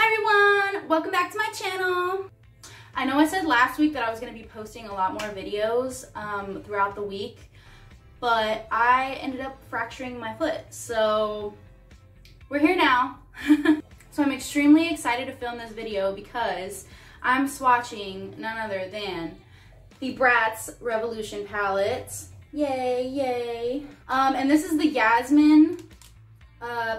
Hi everyone, welcome back to my channel. I know I said last week that I was going to be posting a lot more videos throughout the week, but I ended up fracturing my foot, so we're here now. So I'm extremely excited to film this video because I'm swatching none other than the Bratz Revolution palette. Yay, yay. And this is the Yasmin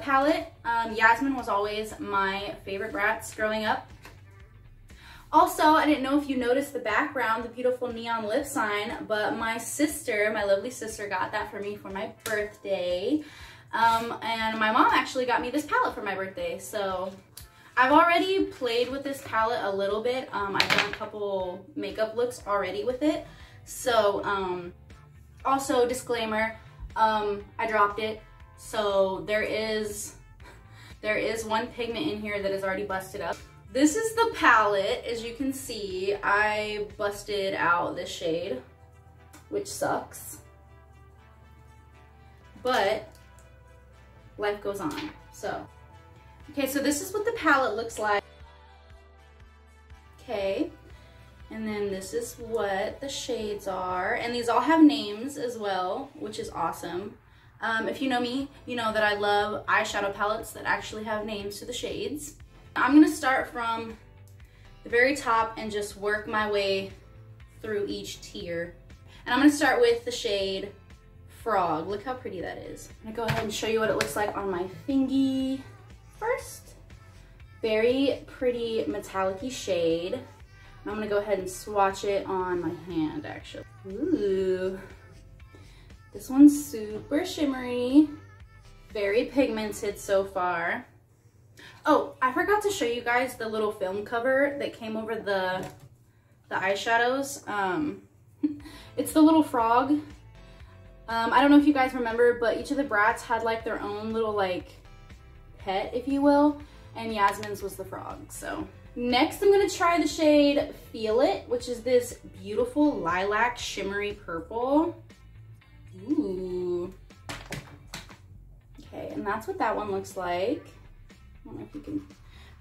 palette. Yasmin was always my favorite Bratz growing up. Also, I didn't know if you noticed the background, the beautiful neon lip sign, but my sister, my lovely sister, got that for me for my birthday. And my mom actually got me this palette for my birthday. So I've already played with this palette a little bit. I've done a couple makeup looks already with it. So also disclaimer, I dropped it. So there is one pigment in here that is already busted up. This is the palette. As you can see, I busted out this shade, which sucks. But life goes on. So, okay, so this is what the palette looks like. Okay, and then this is what the shades are. And these all have names as well, which is awesome. If you know me, you know that I love eyeshadow palettes that actually have names to the shades. I'm gonna start from the very top and just work my way through each tier. And I'm gonna start with the shade Frog. Look how pretty that is. I'm gonna go ahead and show you what it looks like on my fingy first. Very pretty metallic-y shade. I'm gonna go ahead and swatch it on my hand, actually. Ooh. This one's super shimmery, very pigmented so far. Oh, I forgot to show you guys the little film cover that came over the eyeshadows. It's the little frog. I don't know if you guys remember, but each of the Bratz had like their own little like pet, if you will, and Yasmin's was the frog. So next I'm gonna try the shade Feel It, which is this beautiful lilac shimmery purple. Ooh. Okay, and that's what that one looks like. I don't know if you can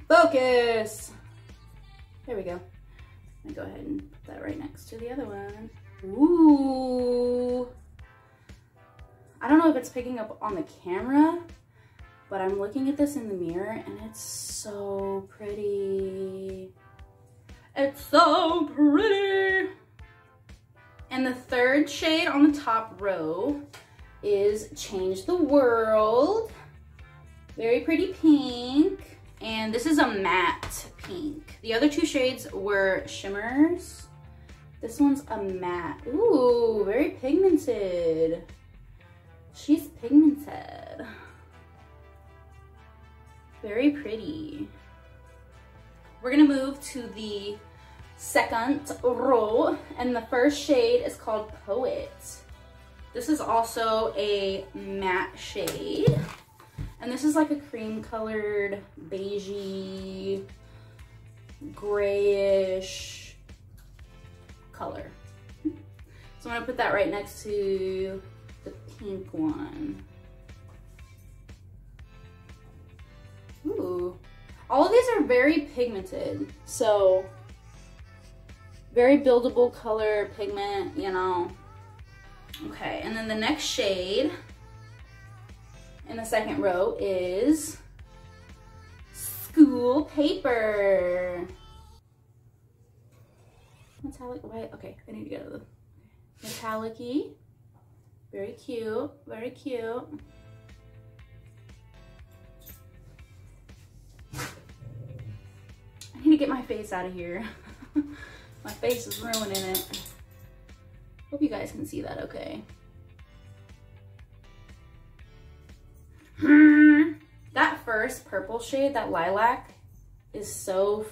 focus. There we go. I'm gonna go ahead and put that right next to the other one. Ooh. I don't know if it's picking up on the camera, but I'm looking at this in the mirror and it's so pretty. It's so pretty. And the third shade on the top row is Change the World. Very pretty pink. And this is a matte pink. The other two shades were shimmers. This one's a matte. Ooh, very pigmented. She's pigmented. Very pretty. We're gonna move to the second row, and the first shade is called Poet. This is also a matte shade, and this is like a cream colored beigey grayish color. So I'm gonna put that right next to the pink one. Ooh, all of these are very pigmented, so very buildable color pigment, you know. Okay, and then the next shade in the second row is School Paper. Metallic white. Okay, I need to get the metallic-y. Very cute, very cute. I need to get my face out of here. My face is ruining it. Hope you guys can see that okay. That first purple shade, that lilac, is so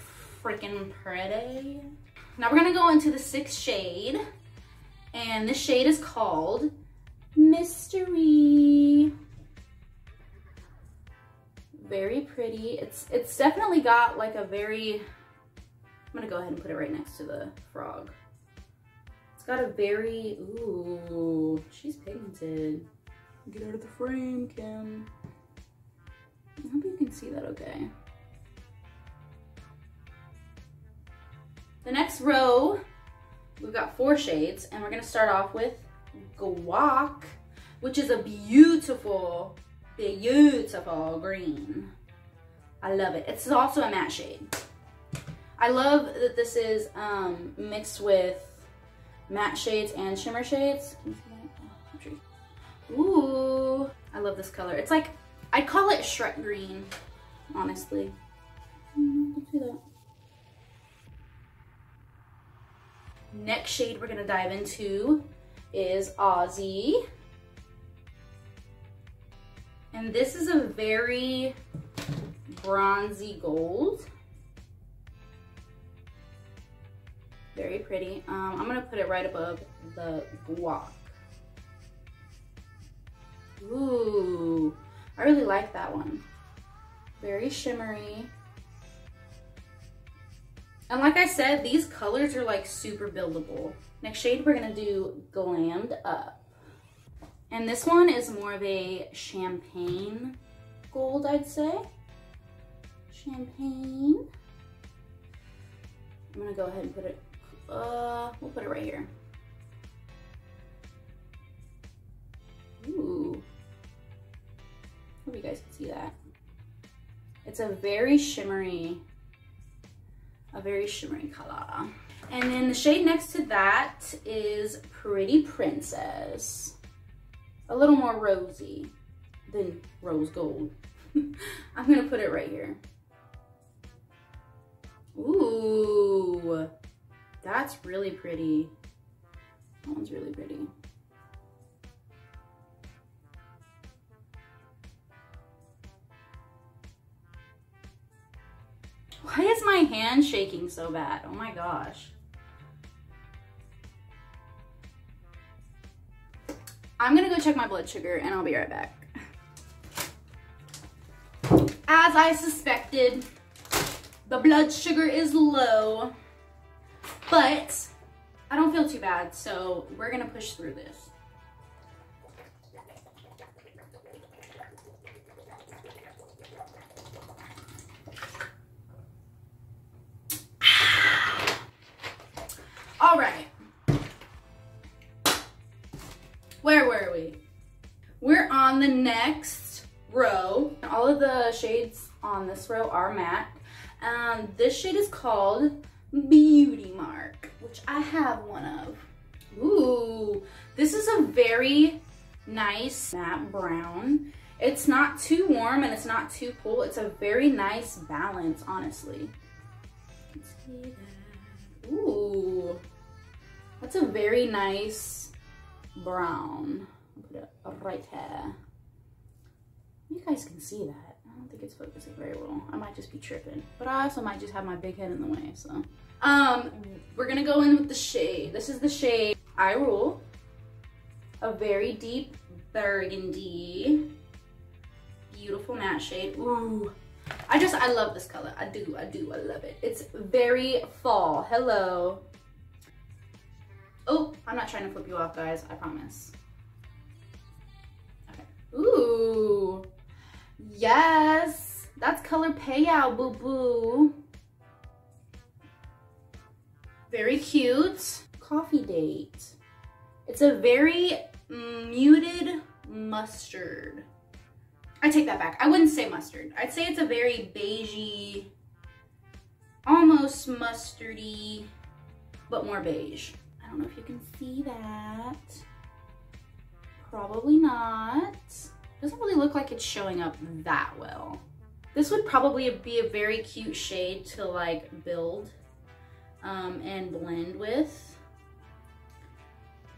freaking pretty. Now we're gonna go into the sixth shade, and this shade is called Mystery. Very pretty. It's definitely got like a very, I'm gonna go ahead and put it right next to the frog. It's got a very, ooh, she's pigmented. Get out of the frame, Kim. I hope you can see that okay. The next row, we've got 4 shades, and we're gonna start off with Guac, which is a beautiful, beautiful green. I love it. It's also a matte shade. I love that this is mixed with matte shades and shimmer shades. Can you see that? Oh, ooh, I love this color. It's like, I'd call it Shrek green, honestly. Let's see that. Next shade we're gonna dive into is Aussie. And this is a very bronzy gold. Very pretty. I'm gonna put it right above the Guac. Ooh, I really like that one. Very shimmery. And like I said, these colors are like super buildable. Next shade, we're gonna do Glammed Up. And this one is more of a champagne gold, I'd say. Champagne. I'm gonna go ahead and put it, we'll put it right here. Ooh. Hope you guys can see that. It's a very shimmery color. And then the shade next to that is Pretty Princess. A little more rosy than rose gold. I'm gonna put it right here. Ooh, that's really pretty. That one's really pretty. Why is my hand shaking so bad? Oh my gosh. I'm gonna go check my blood sugar and I'll be right back. As I suspected, the blood sugar is low, but I don't feel too bad, so we're gonna push through this. All right, where were we? We're on the next row. All of the shades on this row are matte. This shade is called Beauty Mark, which I have one of. Ooh, this is a very nice matte brown. It's not too warm and it's not too cool. It's a very nice balance, honestly. You can see that. Ooh, that's a very nice brown. I'll put it right here. You guys can see that. I don't think it's focusing very well. I might just be tripping, but I also might just have my big head in the way, so. We're gonna go in with the shade. This is the shade I Rule. A very deep burgundy. Beautiful matte shade. Ooh. I love this color. I love it. It's very fall. Hello. Oh, I'm not trying to flip you off, guys. I promise. Okay. Ooh. Yes. That's color Payout, boo-boo. Very cute. Coffee Date. It's a very muted mustard. I take that back. I wouldn't say mustard. I'd say it's a very beigey, almost mustardy, but more beige. I don't know if you can see that. Probably not. Doesn't really look like it's showing up that well. This would probably be a very cute shade to like build and blend with.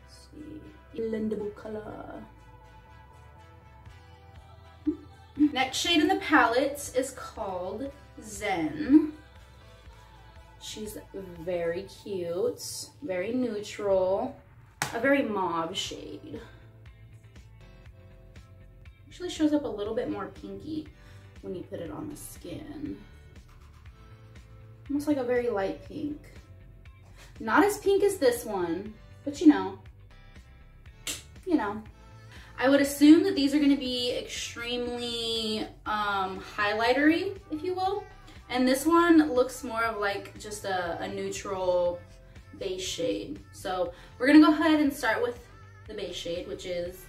Let's see. Blendable color. Next shade in the palette is called Zen. She's very cute, very neutral, a very mauve shade. Actually shows up a little bit more pinky when you put it on the skin. Almost like a very light pink. Not as pink as this one, but you know. I would assume that these are gonna be extremely highlightery, if you will. And this one looks more of like just a neutral base shade. So we're gonna go ahead and start with the base shade, which is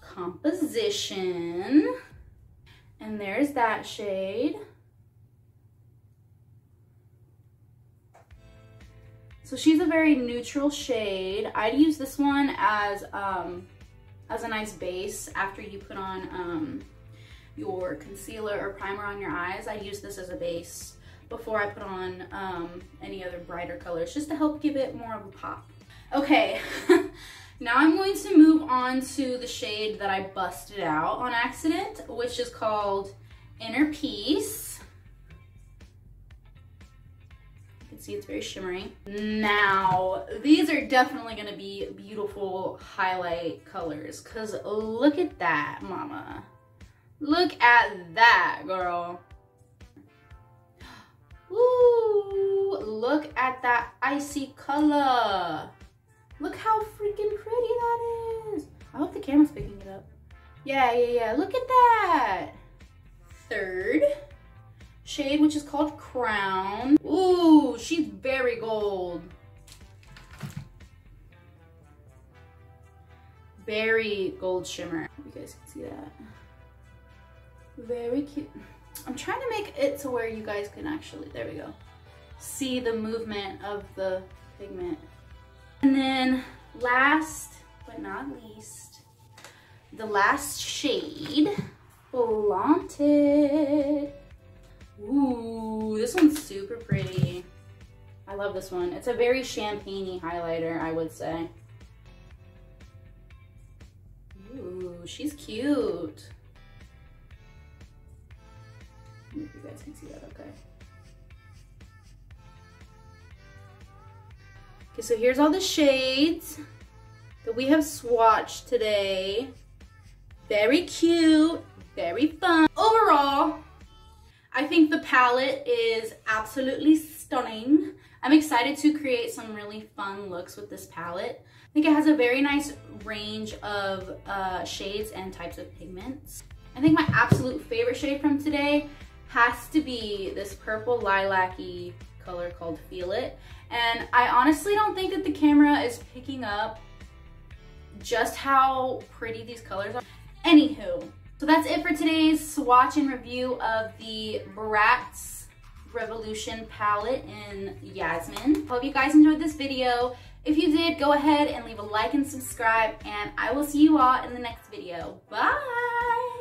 Composition. And there's that shade. So she's a very neutral shade. I'd use this one as a nice base after you put on your concealer or primer on your eyes. I'd use this as a base before I put on any other brighter colors, just to help give it more of a pop. Okay, now I'm going to move on to the shade that I busted out on accident, which is called Inner Peace. See, it's very shimmery. Now, these are definitely gonna be beautiful highlight colors, because look at that, mama. Look at that, girl. Ooh, look at that icy color. Look how freaking pretty that is. I hope the camera's picking it up. Yeah, look at that. Third shade, which is called Crown. Ooh, she's very gold. Very gold shimmer. You guys can see that. Very cute. I'm trying to make it to where you guys can actually, there we go, see the movement of the pigment. And then last but not least, the last shade, Flaunted. Ooh, this one's super pretty. I love this one. It's a very champagne-y highlighter, I would say. Ooh, she's cute. I don't know if you guys can see that, okay. Okay, so here's all the shades that we have swatched today. Very cute, very fun. Overall, I think the palette is absolutely stunning. I'm excited to create some really fun looks with this palette. I think it has a very nice range of shades and types of pigments. I think my absolute favorite shade from today has to be this purple lilac-y color called Feel It. And I honestly don't think that the camera is picking up just how pretty these colors are. Anywho, so that's it for today's swatch and review of the Bratz Revolution palette in Yasmin. Hope you guys enjoyed this video. If you did, go ahead and leave a like and subscribe, and I will see you all in the next video. Bye!